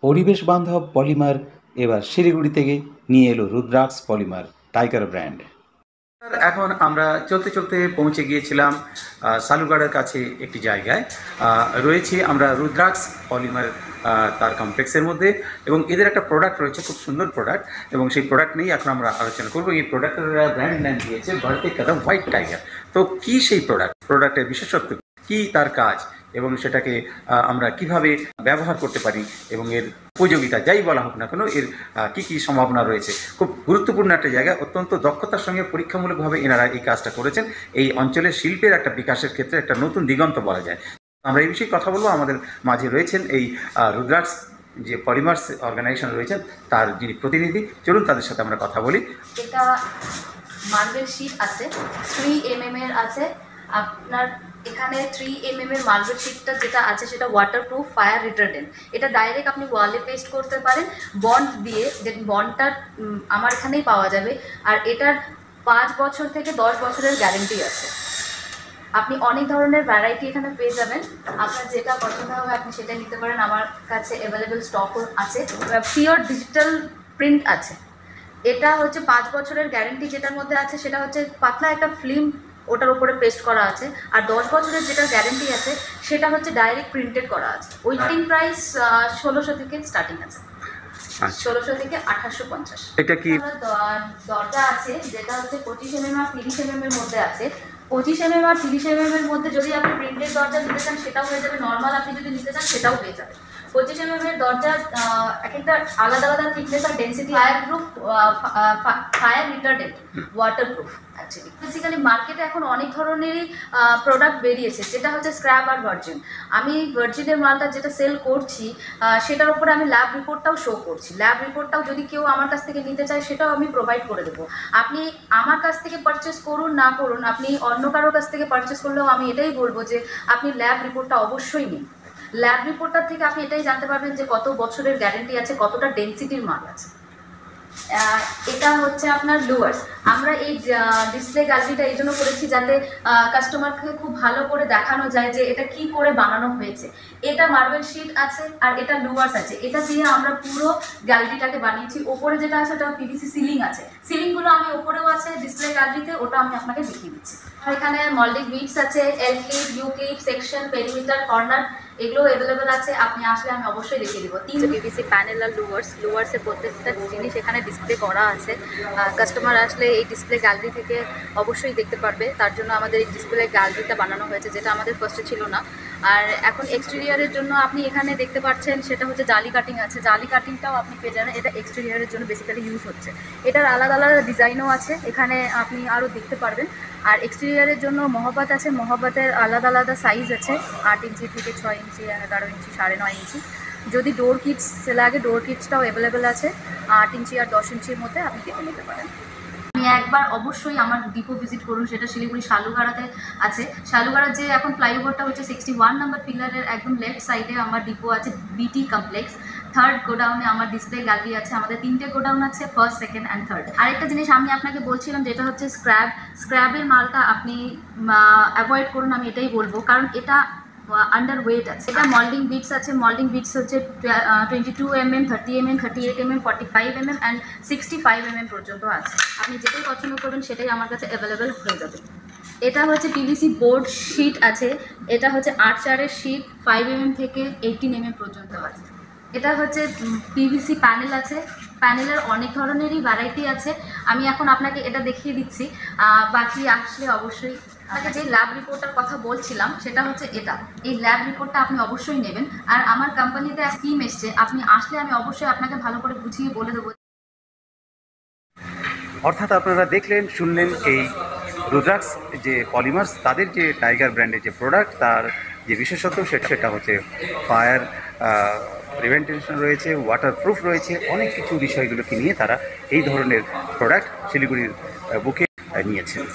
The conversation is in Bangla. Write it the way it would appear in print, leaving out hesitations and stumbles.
পরিবেশ বান্ধব পলিমার এবার শিলিগুড়ি থেকে নিয়ে এলো রুদ্রাক্স পলিমার টাইগার ব্র্যান্ড। এখন আমরা চলতে চলতে পৌঁছে গিয়েছিলাম সালুগড়ের কাছে একটি জায়গায় রয়েছি আমরা রুদ্রাক্স পলিমার তার কমপ্লেক্সের মধ্যে, এবং এদের একটা প্রোডাক্ট রয়েছে, খুব সুন্দর প্রোডাক্ট, এবং সেই প্রোডাক্ট নিয়েই এখন আমরা আলোচনা করবো। এই প্রোডাক্টের ব্র্যান্ড নেম দিয়েছে বাড়তি কদম হোয়াইট টাইগার। তো কী সেই প্রোডাক্টের বিশেষত্ব কী, তার কাজ, এবং সেটাকে আমরা কিভাবে ব্যবহার করতে পারি, এবং এর উপযোগিতা যাই বলা হোক না কেন, এর কী কী সম্ভাবনা রয়েছে। খুব গুরুত্বপূর্ণ একটা জায়গা, অত্যন্ত দক্ষতার সঙ্গে পরীক্ষামূলকভাবে এনারা এই কাজটা করেছেন। এই অঞ্চলের শিল্পের একটা বিকাশের ক্ষেত্রে একটা নতুন দিগন্ত বলা যায়। আমরা এই বিষয়ে কথা বলবো। আমাদের মাঝে রয়েছেন এই রুদ্রাক্স যে পলিমার্স অর্গানাইজেশন রয়েছেন তার যিনি প্রতিনিধি। চলুন তাদের সাথে আমরা কথা বলি। এটা মার্বেল শিট আছে, 3 mm এর আছে। আপনার এখানে 3 mm এর মার্বেল শিটটা যেটা আছে সেটা ওয়াটারপ্রুফ, ফায়ার রিটার্ডেন্ট। এটা ডাইরেক্ট আপনি ওয়ালে পেস্ট করতে পারেন বন্ড দিয়ে, যে বন্ডটা আমার এখানেই পাওয়া যাবে। আর এটার 5 বছর থেকে 10 বছরের গ্যারেন্টি আছে। আপনি অনেক ধরনের ভ্যারাইটি এখানে পেয়ে যাবেন, আপনার যেটা পছন্দ হবে আপনি সেটা নিতে পারেন। আমার কাছে অ্যাভেলেবেল স্টকও আছে। পিওর ডিজিটাল প্রিন্ট আছে। এটা হচ্ছে 5 বছরের গ্যারেন্টি যেটার মধ্যে আছে সেটা হচ্ছে পাতলা একটা ফিল্ম ওটার উপরে পেস্ট করা আছে। আর 10 বছরের যেটা গ্যারেন্টি আছে সেটা হচ্ছে ডাইরেক্ট প্রিন্টেড করা আছে। ওইটিং প্রাইস 1600 থেকে স্টার্টিং আছে, 1600 থেকে 1850। এটা কি দরজা আছে যেটা হচ্ছে 25 mm আর 30 mm এর মধ্যে আছে। 25 mm আর 30 mm এর মধ্যে যদি আপনি প্রিন্টেড দরজা নিতে চান সেটাও হয়ে যাবে, নর্মাল আপনি যদি নিতে চান সেটাও পেয়ে যাবে। 25 mm এর দরজা এক একটা আলাদা আলাদা থিকনেস আর density. Fireproof, fire retardant, waterproof. Actually basically মার্কেটে এখন অনেক ধরনেরই প্রোডাক্ট বেরিয়েছে, যেটা হচ্ছে স্ক্র্যাব আর ভার্জিন। আমি ভার্জিনের মালটা যেটা সেল করছি সেটার উপরে আমি ল্যাব রিপোর্টটাও শো করছি। ল্যাব রিপোর্টটাও যদি কেউ আমার কাছ থেকে নিতে চায় সেটাও আমি প্রোভাইড করে দেবো। আপনি আমার কাছ থেকে পারচেস করুন না করুন, আপনি অন্য কারোর কাছ থেকে পারচেস করলেও আমি এটাই বলবো যে আপনি ল্যাব রিপোর্টটা অবশ্যই নিন। ল্যাব রিপোর্টটার থেকে আপনি এটাই জানতে পারবেন যে কত বছরের গ্যারেন্টি আছে, কতটা ডেন্সিটির মাল আছে। এটা হচ্ছে আপনার লুয়ার্স। আমরা এই ডিসপ্লে গ্যালারিটা এই জন্য করেছি যাতে কাস্টমারকে খুব ভালো করে দেখানো যায় যে এটা কি করে বানানো হয়েছে। এটা মার্বেল শিট আছে আর এটা লুয়ার্স আছে। এটা দিয়ে আমরা পুরো গ্যালারিটাকে বানিয়েছি। ওপরে যেটা আছে ওটা পিভিসি সিলিং আছে। সিলিংগুলো আমি ওপরেও আছে ডিসপ্লে গ্যালারিতে, ওটা আমি আপনাকে দেখিয়ে দিচ্ছি। আর এখানে মল্ডিং বিটস আছে, L clip, U clip, section, perimeter, corner, এগুলো অ্যাভেলেবেল আছে। আপনি আসলে আমি অবশ্যই দেখিয়ে দেবো। 3 পিভিসি প্যানেল আর লুয়ার্সের প্রত্যেকটা জিনিস এখানে ডিসপ্লে করা আছে। কাস্টমার আসলে এই ডিসপ্লে গ্যালারি থেকে অবশ্যই দেখতে পারবে। তার জন্য আমাদের এই ডিসপ্লে গ্যালারিটা বানানো হয়েছে, যেটা আমাদের ফার্স্টে ছিল না। আর এখন এক্সটেরিয়ারের জন্য আপনি এখানে দেখতে পাচ্ছেন সেটা হচ্ছে জালি কাটিং আছে। জালি কাটিংটাও আপনি পেয়ে যাবেন। এটা এক্সটেরিয়ারের জন্য বেসিক্যালি ইউজ হচ্ছে। এটার আলাদা আলাদা ডিজাইনও আছে, এখানে আপনি আরও দেখতে পারবেন। আর এক্সটেরিয়ারের জন্য মহব্বত আছে। মহব্বতের আলাদা আলাদা সাইজ আছে, 8 ইঞ্চি থেকে 6 ইঞ্চি, 11 ইঞ্চি, 9.5 ইঞ্চি। যদি ডোর কিটস লাগে, ডোর কিটসটাও অ্যাভেলেবেল আছে। 8 ইঞ্চি আর 10 ইঞ্চির মধ্যে আপনি দেখে নিতে পারেন। আপনি একবার অবশ্যই আমার ডিপো ভিজিট করুন, সেটা শিলিগুড়ি শালুগাড়াতে আছে। শালুগাড়ার যে এখন ফ্লাইওভারটা হচ্ছে 61 নম্বর পিলারের একদম লেফট সাইডে আমার ডিপো আছে, বিটি কমপ্লেক্স। 3rd গোডাউনে আমার ডিসপ্লে গ্যালারি আছে। আমাদের 3টে গোডাউন আছে, 1st, 2nd and 3rd। আরেকটা জিনিস আমি আপনাকে বলছিলাম যেটা হচ্ছে স্ক্র্যাবের মালটা আপনি অ্যাভয়েড করুন, আমি এটাই বলবো, কারণ এটা আন্ডার ওয়েট আছে। এটা মল্ডিং বিটস আছে। মল্ডিং বিটস হচ্ছে 22 mm, 30 mm, 38 mm, 45 mm and 65 mm পর্যন্ত আছে। আপনি যেটাই পছন্দ করবেন সেটাই আমার কাছে অ্যাভেলেবেল হয়ে যাবে। এটা হচ্ছে পিভিসি বোর্ড শিট আছে। এটা হচ্ছে 8/4 শিট, 5 mm থেকে 18 mm পর্যন্ত আছে। এটা হচ্ছে পিভিসি প্যানেল আছে। প্যানেলের অনেক ধরনেরই ভ্যারাইটি আছে। আমি এখন আপনাকে এটা দেখিয়ে দিচ্ছি, বাকি আসলে অবশ্যই। আপনাকে যে ল্যাব রিপোর্টটার কথা বলছিলাম সেটা হচ্ছে এটা। এই ল্যাব রিপোর্টটা আপনি অবশ্যই নেবেন। আর আমার কোম্পানিতে স্কিম এসছে, আপনি আসলে আমি অবশ্যই আপনাকে ভালো করে বুঝিয়ে বলে দেবো। অর্থাৎ আপনারা দেখলেন, শুনলেন এই রুদ্রাক্স যে পলিমার্স, তাদের যে টাইগার ব্র্যান্ডের যে প্রোডাক্ট, তার যে বিশেষত্ব সেটা হচ্ছে ফায়ার প্রিভেন্টেশন রয়েছে, ওয়াটারপ্রুফ রয়েছে, অনেক কিছু বিষয়গুলোকে নিয়ে তারা এই ধরনের প্রোডাক্ট শিলিগুড়ির বুকে নিয়েছেন।